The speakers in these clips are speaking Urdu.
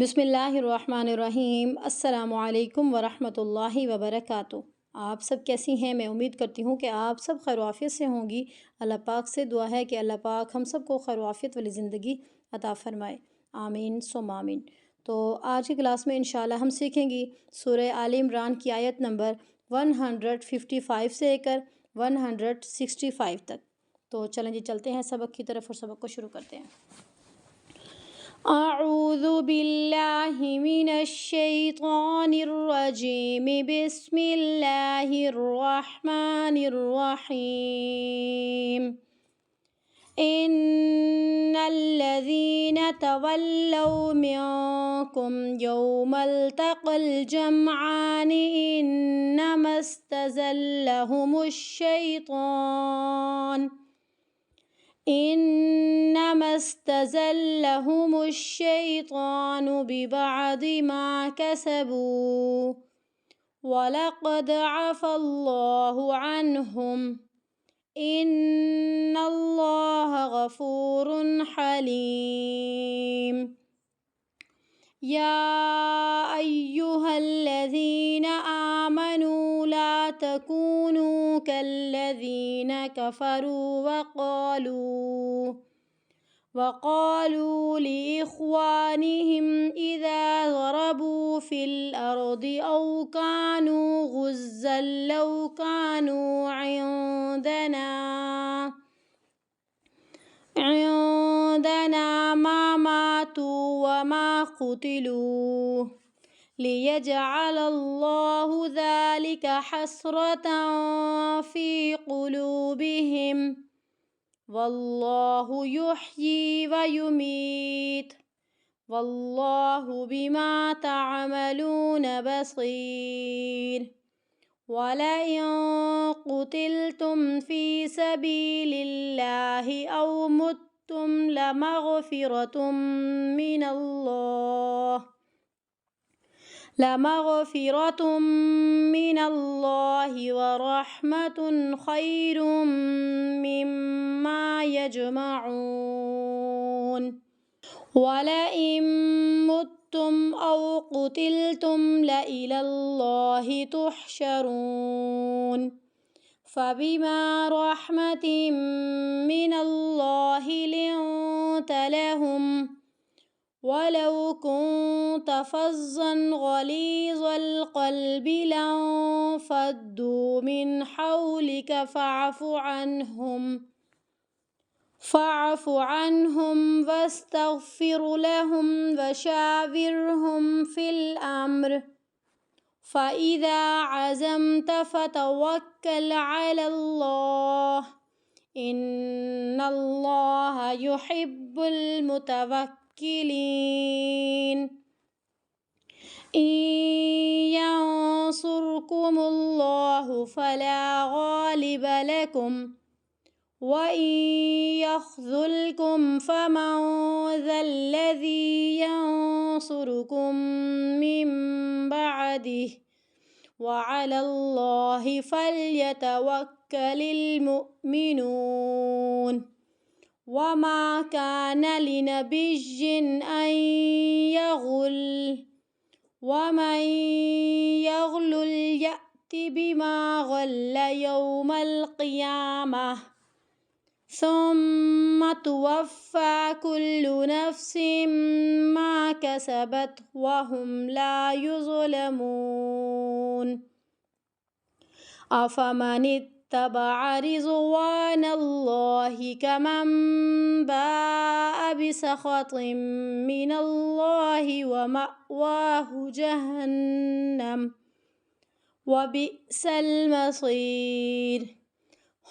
بسم اللہ الرحمن الرحیم۔ السلام علیکم ورحمۃ اللہ وبرکاتہ۔ آپ سب کیسی ہیں؟ میں امید کرتی ہوں کہ آپ سب خیر و عافیت سے ہوں گی۔ اللہ پاک سے دعا ہے کہ اللہ پاک ہم سب کو خیر و عافیت والی زندگی عطا فرمائے، آمین ثم آمین۔ تو آج کی کلاس میں انشاءاللہ ہم سیکھیں گی سورہ آل عمران کی آیت نمبر 155 سے لے کر 165 تک۔ تو چلیں جی چلتے ہیں سبق کی طرف اور سبق کو شروع کرتے ہیں۔ اعوذ باللہ من الشیطان الرجیم، بسم اللہ الرحمن الرحیم۔ ان الذین تولوا منکم یوم التقى الجمعان انما استزلهم الشیطان ببعض ما كسبوا ولقد عفا الله عنهم ان الله غفور حلیم۔ یا ایہا الذین آمنوا لا تکونوا کالذین کفروا وقالوا لإخوانهم إذا ضربوا في الأرض أو كانوا غزا لو كانوا عندنا ما ماتوا وما قتلوا ليجعل الله ذلك حسرة في قلوبهم والله يحيي ويميت والله بما تعملون بصير۔ ولئن قتلتم في سبيل الله أو متم لمغفرة من الله ورحمة خير مما يجمعون۔ ولئن متم أو قتلتم لإلى الله تحشرون۔ فبما رحمة من الله لنت لهم ولو كنت فظا غليظ القلب لانفضوا من حولك فاعف عنهم واستغفر لهم وشاورهم في الأمر فإذا عزمت فتوكل على الله إن الله يحب المتوكلين۔ إن ينصركم الله فلا غالب لكم وإن يخذلكم فمن ذا الذي ينصركم من بعده وعلى الله فليتوكل المؤمنون۔ وما كان لنبي أن يغل ومن يغل يأت بما غل يوم القيامة ثم توفى كل نفس ما كسبت وهم لا يظلمون۔ أفمن اتبع رضوان الله كمن باء بسخط من الله ومأواه جهنم وبئس المصير۔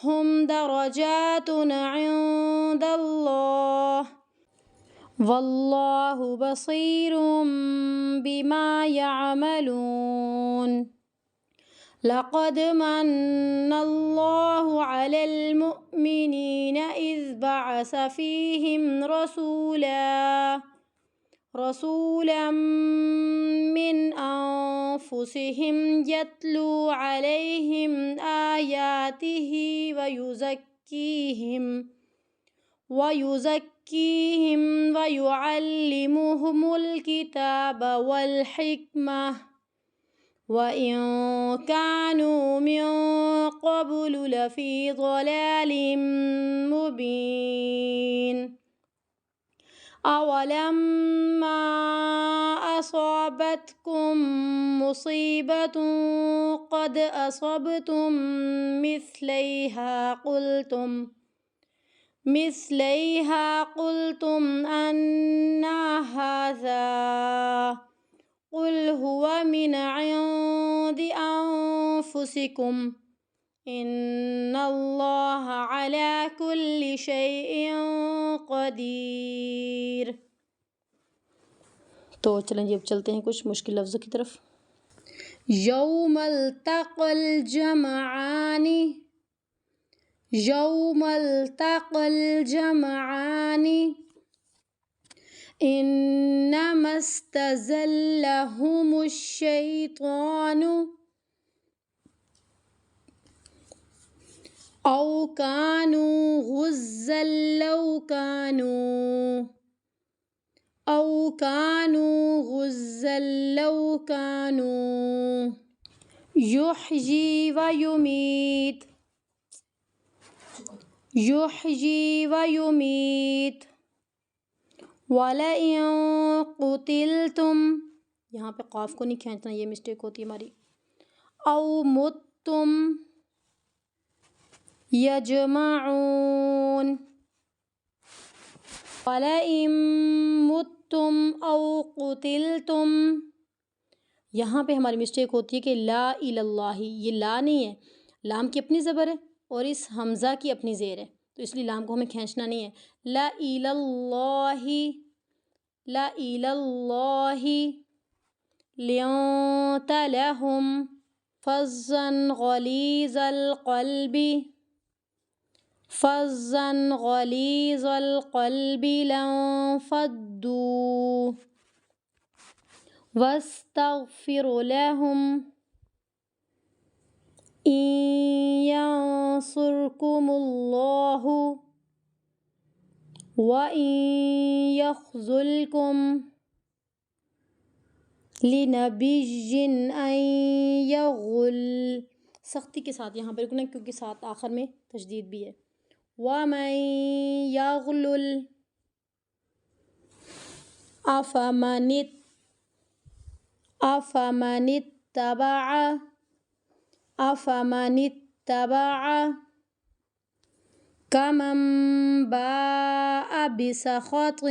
هم درجات عند الله والله بصير بما يعملون۔ لقد من الله على المؤمنين إذ بعث فيهم رسولا من أنفسهم يتلو عليهم آياته ويزكيهم يزكيهم ويعلمهم الكتاب والحكمة وإن كانوا من قبل لفي ضلال مبين أولما أصابتكم مصيبة قد أصبتم مثليها قلتم أنى هذا قل هو من عند أنفسكم إن الله على كل شيء قدیر۔ تو چلیں جی اب چلتے ہیں کچھ مشکل لفظوں کی طرف۔ یوم التقى الجمعان، یوم التقى الجمعان انما استزلهم الشیطان او كانوا غزا لو كانوا يحيي ويميت ولئن قتلتم، یہاں پہ قاف کو نہیں کھینچنا، یہ مسٹیک ہوتی ہے ہماری، او متم یجمعون، وَلَئِن مُتُّمْ أَوْ قُتِلْتُمْ، یہاں پہ ہماری مسٹیک ہوتی ہے کہ لا الی اللہ، یہ لا نہیں ہے، لام کی اپنی زبر ہے اور اس حمزہ کی اپنی زیر ہے، تو اس لیے لام کو ہمیں کھینچنا نہیں ہے۔ لا الی اللہ، لا الی اللہ لِنْتَ لَهُمْ فَظًّا غَلِيظَ القلب لانفضوا واستغفر لهم إن ينصركم الله وإن يخذلكم لنبي أن يغل، سختی کے ساتھ یہاں پر رکنا کیونکہ ساتھ آخر میں تشدید بھی ہے۔ وَمَن يَغْلُلْ أَفَمَنِ اتَّبَعَ كَمَن بَاءَ بِسَخَطٍ